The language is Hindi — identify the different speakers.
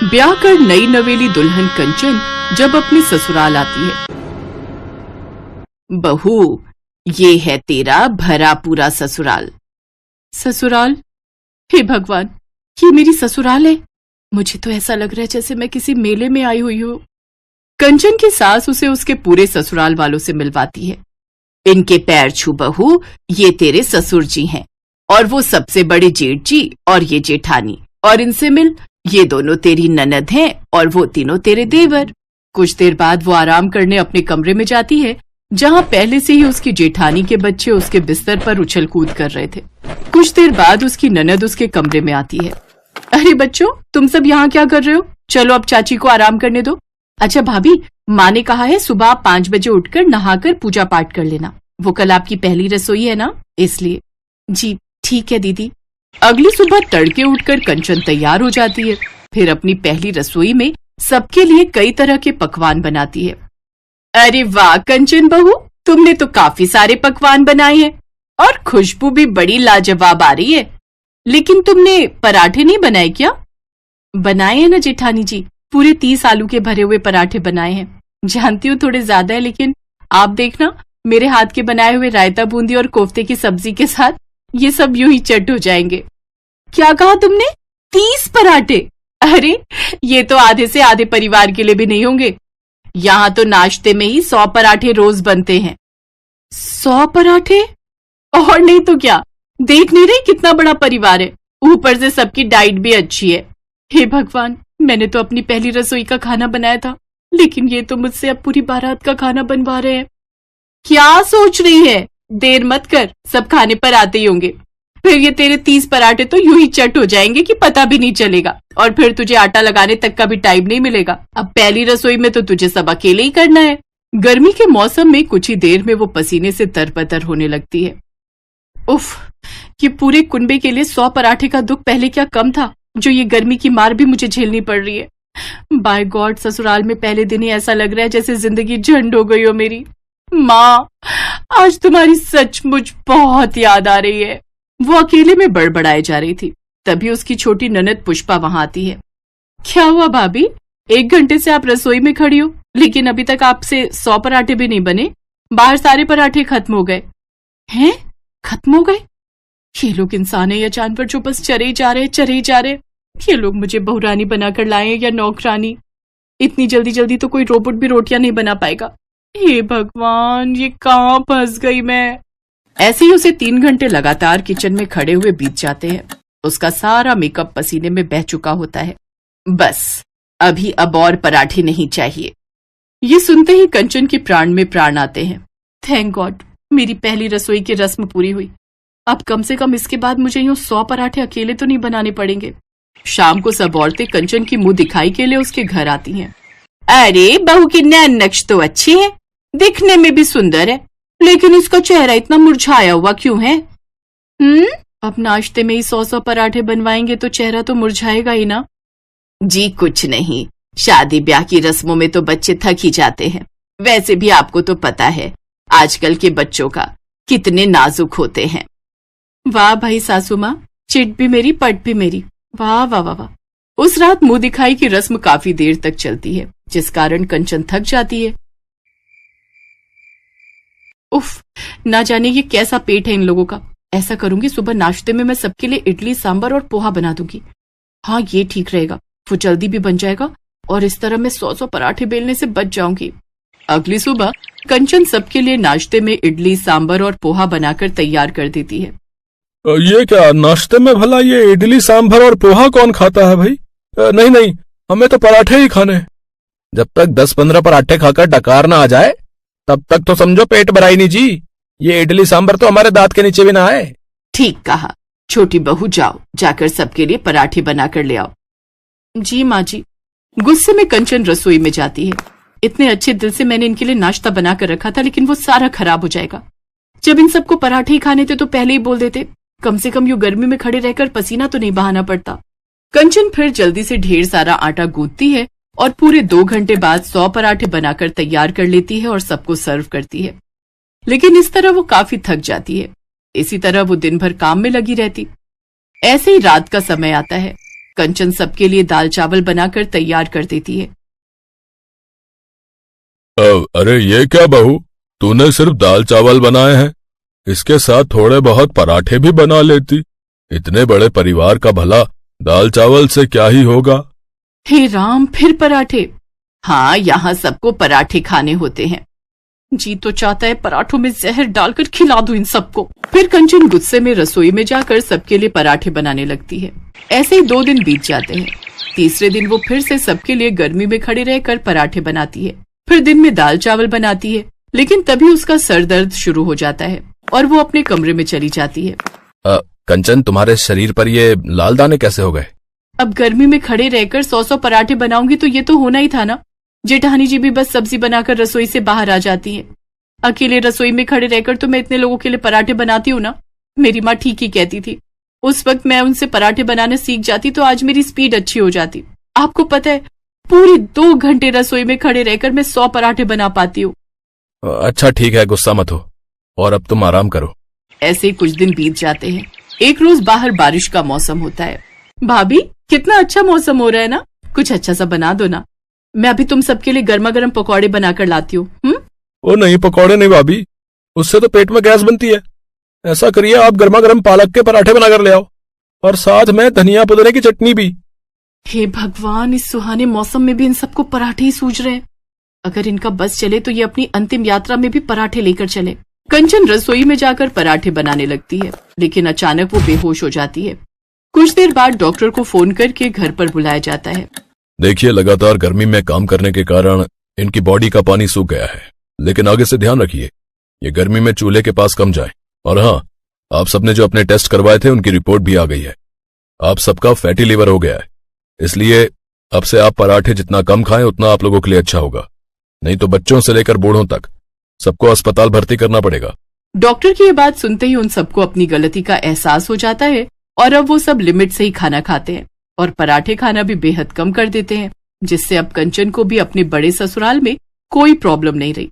Speaker 1: ब्याह कर नई नवेली दुल्हन कंचन जब अपने ससुराल आती है। बहू, ये है तेरा भरा पूरा ससुराल। ससुराल? हे भगवान, ये मेरी ससुराल है? मुझे तो ऐसा लग रहा है जैसे मैं किसी मेले में आई हुई हूँ। कंचन की सास उसे उसके पूरे ससुराल वालों से मिलवाती है। इनके पैर छू बहू, ये तेरे ससुर जी हैं, और वो सबसे बड़े जेठ जी और ये जेठानी, और इनसे मिल, ये दोनों तेरी ननद हैं और वो तीनों तेरे देवर। कुछ देर बाद वो आराम करने अपने कमरे में जाती है, जहाँ पहले से ही उसकी जेठानी के बच्चे उसके बिस्तर पर उछल कूद कर रहे थे। कुछ देर बाद उसकी ननद उसके कमरे में आती है। अरे बच्चों, तुम सब यहाँ क्या कर रहे हो? चलो अब चाची को आराम करने दो। अच्छा भाभी, माँ ने कहा है सुबह 5 बजे उठकर नहाकर पूजा पाठ कर लेना। वो कल आपकी पहली रसोई है ना, इसलिए। जी ठीक है दीदी। अगली सुबह तड़के उठकर कंचन तैयार हो जाती है। फिर अपनी पहली रसोई में सबके लिए कई तरह के पकवान बनाती है। अरे वाह कंचन बहू, तुमने तो काफी सारे पकवान बनाए हैं और खुशबू भी बड़ी लाजवाब आ रही है। लेकिन तुमने पराठे नहीं बनाए क्या? बनाए हैं ना जेठानी जी, पूरे 30 आलू के भरे हुए पराठे बनाए हैं। जानती हूँ थोड़े ज्यादा है, लेकिन आप देखना मेरे हाथ के बनाए हुए रायता बूंदी और कोफ्ते की सब्जी के साथ ये सब यूं ही चट हो जाएंगे। क्या कहा तुमने? 30 पराठे? अरे ये तो आधे से आधे परिवार के लिए भी नहीं होंगे। यहाँ तो नाश्ते में ही 100 पराठे रोज बनते हैं। 100 पराठे? और नहीं तो क्या, देख नहीं रही कितना बड़ा परिवार है, ऊपर से सबकी डाइट भी अच्छी है। हे भगवान, मैंने तो अपनी पहली रसोई का खाना बनाया था, लेकिन ये तो मुझसे अब पूरी बारात का खाना बनवा रहे हैं। क्या सोच रही है? देर मत कर, सब खाने पर आते ही होंगे। फिर ये तेरे 30 पराठे तो यूं ही चट हो जाएंगे कि पता भी नहीं चलेगा, और फिर तुझे आटा लगाने तक का भी टाइम नहीं मिलेगा। अब पहली रसोई में तो तुझे सब अकेले ही करना है। गर्मी के मौसम में कुछ ही देर में वो पसीने से तरबतर होने लगती है। उफ, ये पूरे कुनबे के लिए 100 पराठे का दुख पहले क्या कम था, जो ये गर्मी की मार भी मुझे झेलनी पड़ रही है। बाय गॉड, ससुराल में पहले दिन ही ऐसा लग रहा है जैसे जिंदगी झंड हो गई हो मेरी। माँ, आज तुम्हारी सचमुच बहुत याद आ रही है। वो अकेले में बड़बड़ाए जा रही थी, तभी उसकी छोटी ननद पुष्पा वहां आती है। क्या हुआ भाभी, 1 घंटे से आप रसोई में खड़ी हो, लेकिन अभी तक आपसे 100 पराठे भी नहीं बने। बाहर सारे पराठे खत्म हो गए हैं। खत्म हो गए? ये लोग इंसान है या जानवर जो बस चरे ही जा रहे। ये लोग मुझे बहुरानी बनाकर लाए या नौकरानी? इतनी जल्दी जल्दी तो कोई रोबोट भी रोटियां नहीं बना पाएगा। हे भगवान, ये कहाँ फंस गई मैं। ऐसे ही उसे 3 घंटे लगातार किचन में खड़े हुए बीत जाते हैं। उसका सारा मेकअप पसीने में बह चुका होता है। बस अभी अब और पराठे नहीं चाहिए। ये सुनते ही कंचन के प्राण में प्राण आते हैं। थैंक गॉड, मेरी पहली रसोई की रस्म पूरी हुई। अब कम से कम इसके बाद मुझे यूं 100 पराठे अकेले तो नहीं बनाने पड़ेंगे। शाम को सब औरतें कंचन की मुंह दिखाई के लिए उसके घर आती हैं। अरे बहू की नैन नक्श तो अच्छी है, दिखने में भी सुंदर है, लेकिन इसका चेहरा इतना मुरझाया हुआ क्यों है? अब नाश्ते में ही 100 पराठे बनवाएंगे तो चेहरा तो मुरझाएगा ही ना। जी कुछ नहीं, शादी ब्याह की रस्मों में तो बच्चे थक ही जाते हैं। वैसे भी आपको तो पता है आजकल के बच्चों का कितने नाजुक होते हैं। वाह भाई सासू माँ, चिट भी मेरी पट भी मेरी। वाह वाह वाह वाह। उस रात मुंह दिखाई की रस्म काफी देर तक चलती है, जिस कारण कंचन थक जाती है। उफ, ना जाने ये कैसा पेट है इन लोगों का। ऐसा करूंगी, सुबह नाश्ते में मैं सबके लिए इडली सांभर और पोहा बना दूंगी। हाँ ये ठीक रहेगा, वो जल्दी भी बन जाएगा और इस तरह मैं 100 पराठे बेलने से बच जाऊंगी। अगली सुबह कंचन सबके लिए नाश्ते में इडली सांभर और पोहा बनाकर तैयार कर देती है।
Speaker 2: ये क्या नाश्ते में भला ये इडली सांभर और पोहा कौन खाता है भाई? नहीं नहीं, हमें तो पराठे ही खाने। जब तक 10-15 पराठे खाकर डकार ना आ जाए तब तक तो समझो पेट भरा ही नहीं जी। ये इडली सांभर तो हमारे दांत के नीचे भी ना आए।
Speaker 1: ठीक कहा, छोटी बहू जाओ, जाकर सबके लिए पराठे बनाकर ले आओ। जी माँ जी। गुस्से में कंचन रसोई में जाती है। इतने अच्छे दिल से मैंने इनके लिए नाश्ता बनाकर रखा था, लेकिन वो सारा खराब हो जाएगा। जब इन सबको पराठे ही खाने थे तो पहले ही बोल देते, कम से कम यूं गर्मी में खड़े रहकर पसीना तो नहीं बहाना पड़ता। कंचन फिर जल्दी से ढेर सारा आटा गूंथती है और पूरे 2 घंटे बाद 100 पराठे बनाकर तैयार कर लेती है और सबको सर्व करती है। लेकिन इस तरह वो काफी थक जाती है। इसी तरह वो दिन भर काम में लगी रहती। ऐसे ही रात का समय आता है। कंचन सबके लिए दाल चावल बनाकर तैयार कर देती है।
Speaker 2: अरे ये क्या बहू, तूने सिर्फ दाल चावल बनाए हैं? इसके साथ थोड़े बहुत पराठे भी बना लेती। इतने बड़े परिवार का भला दाल चावल से क्या ही होगा।
Speaker 1: हे राम, फिर पराठे? हाँ, यहाँ सबको पराठे खाने होते हैं। जी तो चाहता है पराठों में जहर डालकर खिला दूं इन सबको। फिर कंचन गुस्से में रसोई में जाकर सबके लिए पराठे बनाने लगती है। ऐसे ही 2 दिन बीत जाते हैं। तीसरे दिन वो फिर से सबके लिए गर्मी में खड़े रहकर पराठे बनाती है। फिर दिन में दाल चावल बनाती है, लेकिन तभी उसका सर दर्द शुरू हो जाता है और वो अपने कमरे में चली जाती है।
Speaker 2: कंचन, तुम्हारे शरीर पर ये लाल दाने कैसे हो गए?
Speaker 1: अब गर्मी में खड़े रहकर 100 पराठे बनाऊंगी तो ये तो होना ही था ना। जेठानी जी भी बस सब्जी बनाकर रसोई से बाहर आ जाती है। अकेले रसोई में खड़े रहकर तो मैं इतने लोगों के लिए पराठे बनाती हूँ ना। मेरी माँ ठीक ही कहती थी। उस वक्त मैं उनसे पराठे बनाना सीख जाती तो आज मेरी स्पीड अच्छी हो जाती। आपको पता है, पूरी 2 घंटे रसोई में खड़े रहकर मैं 100 पराठे बना पाती हूँ।
Speaker 2: अच्छा ठीक है, गुस्सा मत हो और अब तुम आराम करो।
Speaker 1: ऐसे कुछ दिन बीत जाते हैं। एक रोज बाहर बारिश का मौसम होता है। भाभी, कितना अच्छा मौसम हो रहा है ना, कुछ अच्छा सा बना दो ना। मैं अभी तुम सबके लिए गर्मा गर्म पकौड़े बनाकर लाती हूँ।
Speaker 2: ओ नहीं, पकौड़े नहीं भाभी, उससे तो पेट में गैस बनती है। ऐसा करिए, आप गर्मा गर्म पालक के पराठे बनाकर ले आओ और साथ में धनिया पुदीने की चटनी भी।
Speaker 1: हे भगवान, इस सुहाने मौसम में भी इन सबको पराठे ही सूझ रहे हैं। अगर इनका बस चले तो ये अपनी अंतिम यात्रा में भी पराठे लेकर चले। कंचन रसोई में जाकर पराठे बनाने लगती है, लेकिन अचानक वो बेहोश हो जाती है। कुछ देर बाद डॉक्टर को फोन करके घर पर बुलाया जाता है।
Speaker 2: देखिए, लगातार गर्मी में काम करने के कारण इनकी बॉडी का पानी सूख गया है, लेकिन आगे से ध्यान रखिए ये गर्मी में चूल्हे के पास कम जाए। और हाँ, आप सबने जो अपने टेस्ट करवाए थे उनकी रिपोर्ट भी आ गई है। आप सबका फैटी लिवर हो गया है, इसलिए अब से आप पराठे जितना कम खाएं उतना आप लोगों के लिए अच्छा होगा। नहीं तो बच्चों से लेकर बूढ़ों तक सबको अस्पताल भर्ती करना पड़ेगा।
Speaker 1: डॉक्टर की ये बात सुनते ही उन सबको अपनी गलती का एहसास हो जाता है और अब वो सब लिमिट से ही खाना खाते हैं और पराठे खाना भी बेहद कम कर देते हैं, जिससे अब कंचन को भी अपने बड़े ससुराल में कोई प्रॉब्लम नहीं रही।